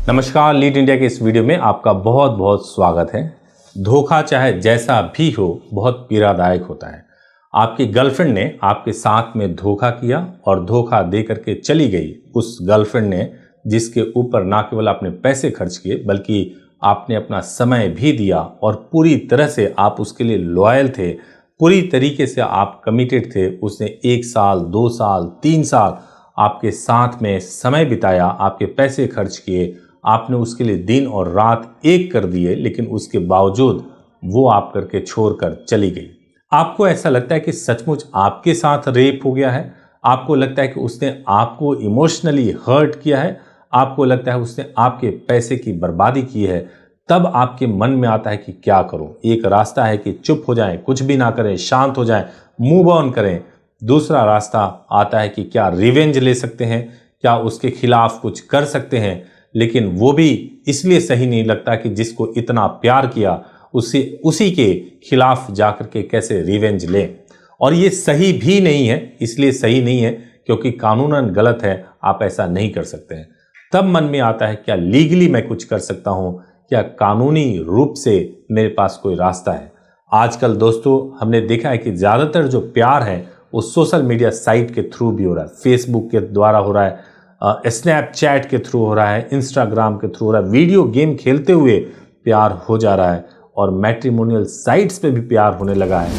नमस्कार, lead India के इस वीडियो में आपका बहुत बहुत स्वागत है। धोखा चाहे जैसा भी हो बहुत पीड़ादायक होता है। आपकी गर्लफ्रेंड ने आपके साथ में धोखा किया और धोखा दे करके चली गई। उस गर्लफ्रेंड ने जिसके ऊपर ना केवल आपने पैसे खर्च किए बल्कि आपने अपना समय भी दिया और पूरी तरह से आप उसके लिए लॉयल थे, पूरी तरीके से आप कमिटेड थे। उसने 1 साल, 2 साल, 3 साल आपके साथ में समय बिताया, आपके पैसे खर्च किए, आपने उसके लिए दिन और रात एक कर दिए, लेकिन उसके बावजूद वो आप करके छोड़कर चली गई। आपको ऐसा लगता है कि सचमुच आपके साथ रेप हो गया है, आपको लगता है कि उसने आपको इमोशनली हर्ट किया है, आपको लगता है उसने आपके पैसे की बर्बादी की है। तब आपके मन में आता है कि क्या करूं। एक रास्ता है कि चुप हो जाएं, कुछ भी ना करें, शांत हो जाएं, मूव ऑन करें। दूसरा रास्ता आता है कि क्या रिवेंज ले सकते हैं, क्या उसके खिलाफ कुछ कर सकते हैं। लेकिन वो भी इसलिए सही नहीं लगता कि जिसको इतना प्यार किया उसी के खिलाफ जाकर के कैसे रिवेंज लें। और ये सही भी नहीं है, इसलिए सही नहीं है क्योंकि कानूनन गलत है, आप ऐसा नहीं कर सकते हैं। तब मन में आता है क्या लीगली मैं कुछ कर सकता हूं, क्या कानूनी रूप से मेरे पास कोई रास्ता है। आजकल दोस्तों हमने देखा है कि ज़्यादातर जो प्यार है वो सोशल मीडिया साइट के थ्रू भी हो रहा है, फेसबुक के द्वारा हो रहा है, स्नैपचैट के थ्रू हो रहा है, इंस्टाग्राम के थ्रू हो रहा है, वीडियो गेम खेलते हुए प्यार हो जा रहा है और मैट्रिमोनियल साइट्स पे भी प्यार होने लगा है।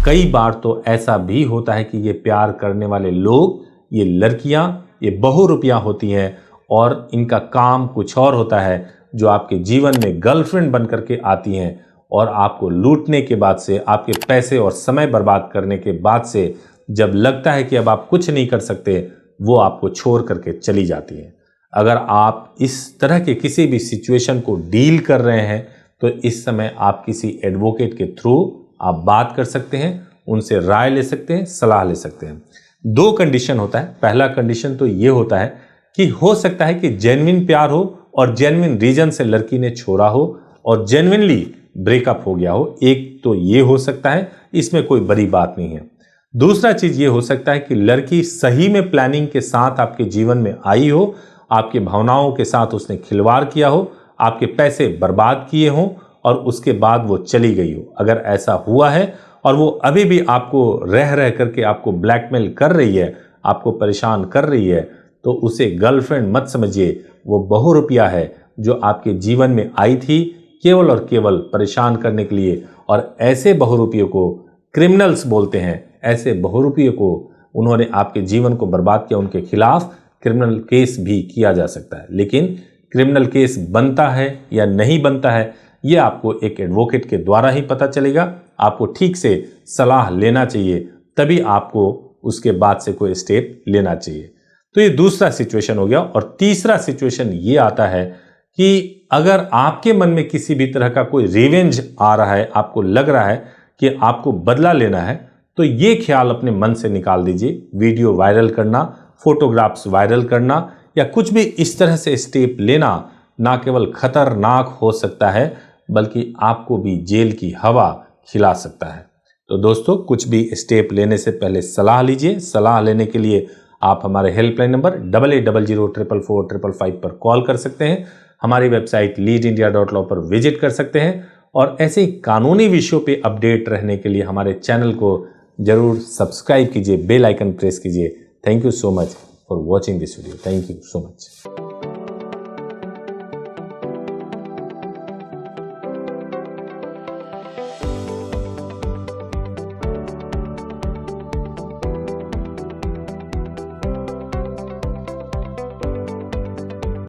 कई बार तो ऐसा भी होता है कि ये प्यार करने वाले लोग, ये लड़कियां, ये बहुरूपियां होती हैं और इनका काम कुछ और होता है, जो आपके जीवन में गर्लफ्रेंड बन करके आती हैं और आपको लूटने के बाद से, आपके पैसे और समय बर्बाद करने के बाद से जब लगता है कि अब आप कुछ नहीं कर सकते, वो आपको छोड़ करके चली जाती है। अगर आप इस तरह के किसी भी सिचुएशन को डील कर रहे हैं तो इस समय आप किसी एडवोकेट के थ्रू आप बात कर सकते हैं, उनसे राय ले सकते हैं, सलाह ले सकते हैं। 2 कंडीशन होता है। पहला कंडीशन तो ये होता है कि हो सकता है कि जेन्युइन प्यार हो और जेन्युइन रीजन से लड़की ने छोड़ा हो और जेन्युइनली ब्रेकअप हो गया हो। एक तो ये हो सकता है, इसमें कोई बड़ी बात नहीं है। दूसरा चीज ये हो सकता है कि लड़की सही में प्लानिंग के साथ आपके जीवन में आई हो, आपके भावनाओं के साथ उसने खिलवाड़ किया हो, आपके पैसे बर्बाद किए हों और उसके बाद वो चली गई हो। अगर ऐसा हुआ है और वो अभी भी आपको रह करके आपको ब्लैकमेल कर रही है, आपको परेशान कर रही है, तो उसे गर्लफ्रेंड मत समझिए। वो बहुरूपिया है जो आपके जीवन में आई थी केवल और केवल परेशान करने के लिए। और ऐसे बहुरूपियों को क्रिमिनल्स बोलते हैं। ऐसे बहुरूपियों को उन्होंने आपके जीवन को बर्बाद किया, उनके खिलाफ क्रिमिनल केस भी किया जा सकता है। लेकिन क्रिमिनल केस बनता है या नहीं बनता है, ये आपको एक एडवोकेट के द्वारा ही पता चलेगा। आपको ठीक से सलाह लेना चाहिए, तभी आपको उसके बाद से कोई स्टेप लेना चाहिए। तो ये दूसरा सिचुएशन हो गया। और तीसरा सिचुएशन ये आता है कि अगर आपके मन में किसी भी तरह का कोई रिवेंज आ रहा है, आपको लग रहा है कि आपको बदला लेना है, तो ये ख्याल अपने मन से निकाल दीजिए। वीडियो वायरल करना, फोटोग्राफ्स वायरल करना या कुछ भी इस तरह से स्टेप लेना ना केवल खतरनाक हो सकता है बल्कि आपको भी जेल की हवा खिला सकता है। तो दोस्तों कुछ भी स्टेप लेने से पहले सलाह लीजिए। सलाह लेने के लिए आप हमारे हेल्पलाइन नंबर 8800444555 पर कॉल कर सकते हैं। हमारी वेबसाइट leadindia.law पर विजिट कर सकते हैं और ऐसे ही कानूनी विषयों पे अपडेट रहने के लिए हमारे चैनल को जरूर सब्सक्राइब कीजिए, बेल आइकन प्रेस कीजिए। Thank you so much for watching this video. Thank you so much.